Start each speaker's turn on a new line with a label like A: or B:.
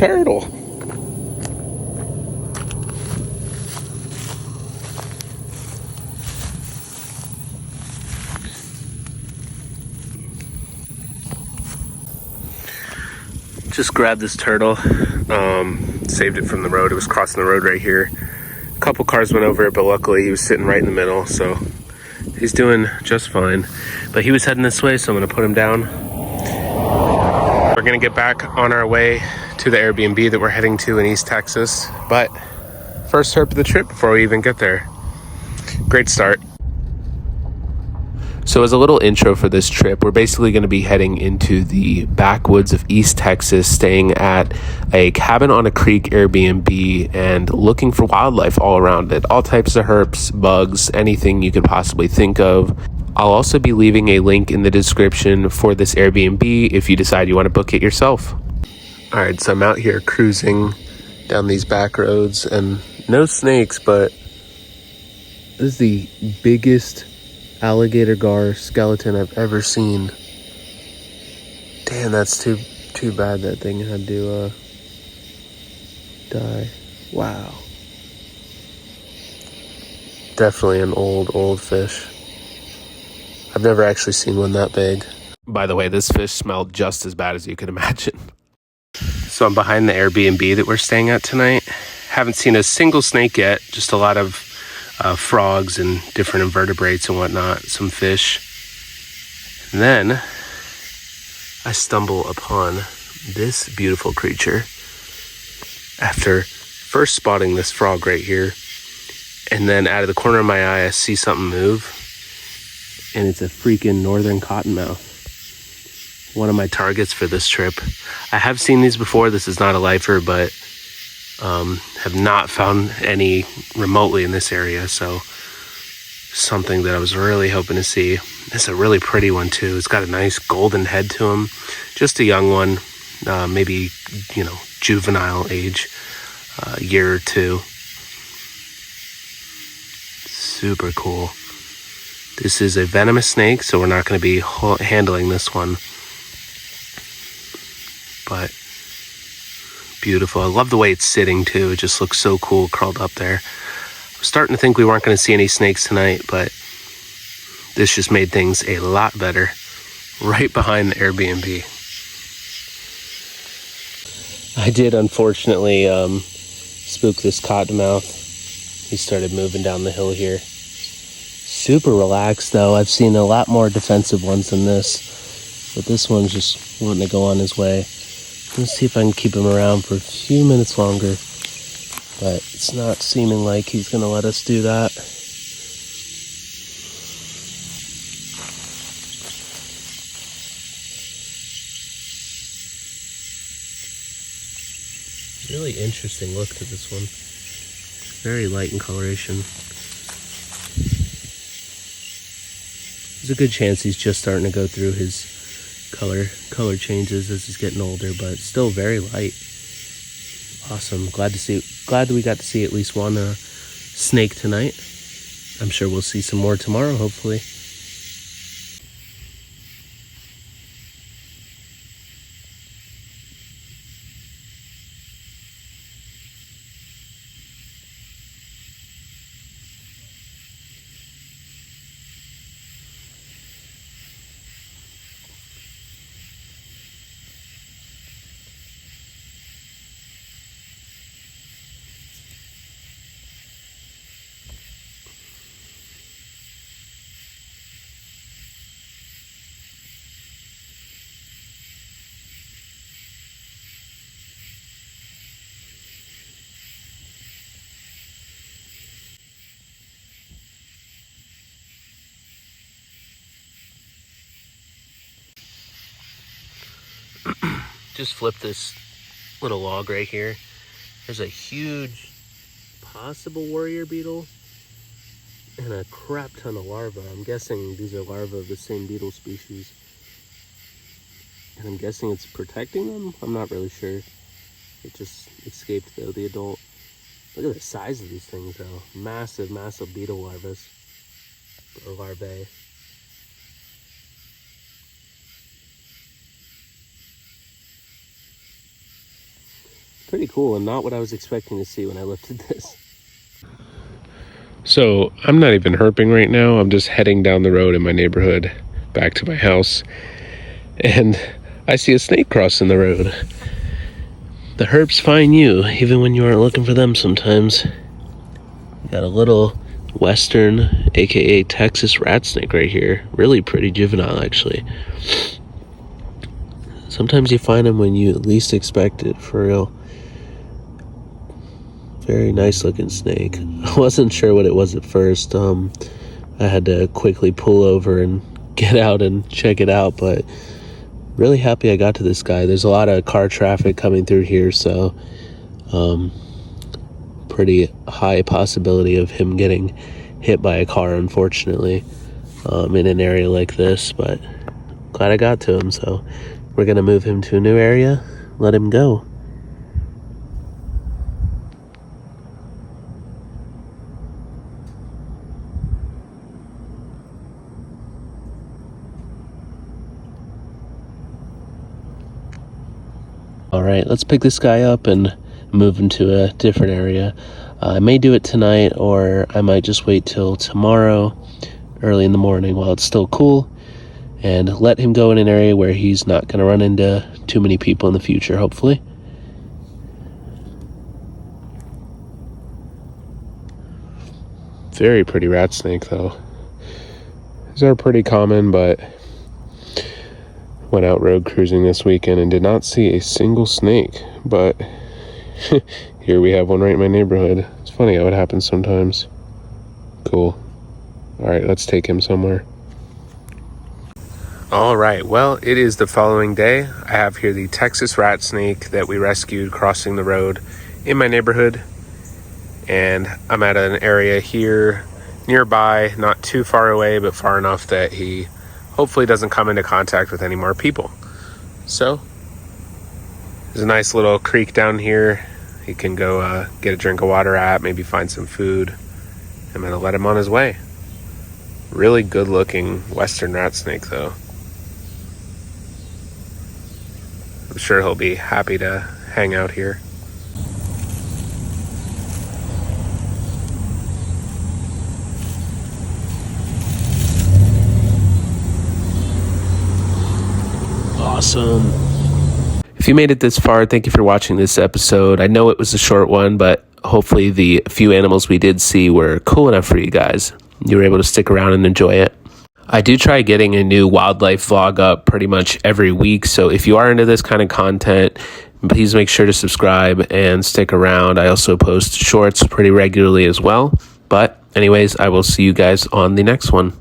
A: turtle. Just grabbed this turtle, saved it from the road. It was crossing the road right here. A couple cars went over it, but luckily he was sitting right in the middle, so he's doing just fine. But he was heading this way, so I'm gonna put him down. We're gonna get back on our way to the Airbnb that we're heading to in East Texas. But first herp of the trip before we even get there. Great start. So as a little intro for this trip, we're basically going to be heading into the backwoods of East Texas, staying at a cabin on a creek Airbnb and looking for wildlife all around it. All types of herps, bugs, anything you could possibly think of. I'll also be leaving a link in the description for this Airbnb if you decide you want to book it yourself. All right, so I'm out here cruising down these back roads and no snakes, but this is the biggest alligator gar skeleton I've ever seen. Damn, that's too bad that thing had to die. Wow. Definitely an old fish. I've never actually seen one that big. By the way, this fish smelled just as bad as you could imagine. So I'm behind the Airbnb that we're staying at tonight. Haven't seen a single snake yet, just a lot of frogs and different invertebrates and whatnot, some fish. And then I stumble upon this beautiful creature after first spotting this frog right here, and then out of the corner of my eye I see something move, and it's a freaking northern cottonmouth. One of my targets for this trip. I have seen these before. This is not a lifer, but have not found any remotely in this area, so something that I was really hoping to see. It's a really pretty one too. It's got a nice golden head to him. Just a young one, maybe, juvenile age, a year or two. Super cool. This is a venomous snake, so we're not going to be handling this one. But beautiful. I love the way it's sitting too. It just looks so cool curled up there. I was starting to think we weren't going to see any snakes tonight, but this just made things a lot better. Right behind the Airbnb. I did unfortunately spook this cottonmouth. He started moving down the hill here. Super relaxed though. I've seen a lot more defensive ones than this, but this one's just wanting to go on his way. Let's see if I can keep him around for a few minutes longer, but it's not seeming like he's going to let us do that. Really interesting look to this one. Very light in coloration. There's a good chance he's just starting to go through his color changes as he's getting older, but still very light. Awesome. Glad that we got to see at least one snake tonight. I'm sure we'll see some more tomorrow, hopefully. Just flip this little log right here. There's a huge possible warrior beetle and a crap ton of larvae. I'm guessing these are larvae of the same beetle species. And I'm guessing it's protecting them? I'm not really sure. It just escaped though, the adult. Look at the size of these things though. Massive, massive beetle larvae. Or larvae. pretty cool and not what I was expecting to see when I lifted this. So I'm not even herping right now. I'm just heading down the road in my neighborhood back to my house. And I see a snake crossing the road. The herps find you, even when you aren't looking for them sometimes. Got a little western, aka Texas rat snake right here. Really pretty juvenile, actually. Sometimes you find them when you least expect it, for real. Very nice looking snake. I wasn't sure what it was at first. I had to quickly pull over and get out and check it out, but really happy I got to this guy. There's a lot of car traffic coming through here, so pretty high possibility of him getting hit by a car, unfortunately, in an area like this, but glad I got to him. So we're gonna move him to a new area, let him go. All right, let's pick this guy up and move him to a different area. I may do it tonight, or I might just wait till tomorrow early in the morning while it's still cool and let him go in an area where he's not going to run into too many people in the future, hopefully. Very pretty rat snake, though. These are pretty common, but went out road cruising this weekend and did not see a single snake, but here we have one right in my neighborhood. It's funny how it happens sometimes. Cool. All right, let's take him somewhere. All right, well, it is the following day. I have here the Texas rat snake that we rescued crossing the road in my neighborhood, and I'm at an area here nearby, not too far away, but far enough that he hopefully doesn't come into contact with any more people. So there's a nice little creek down here. He can go get a drink of water at, maybe find some food. I'm gonna let him on his way. Really good looking western rat snake, though. I'm sure he'll be happy to hang out here. Awesome. If you made it this far, thank you for watching this episode. I know it was a short one, but hopefully the few animals we did see were cool enough for you guys. You were able to stick around and enjoy it. I do try getting a new wildlife vlog up pretty much every week, so if you are into this kind of content, please make sure to subscribe and stick around. I also post shorts pretty regularly as well. But anyways, I will see you guys on the next one.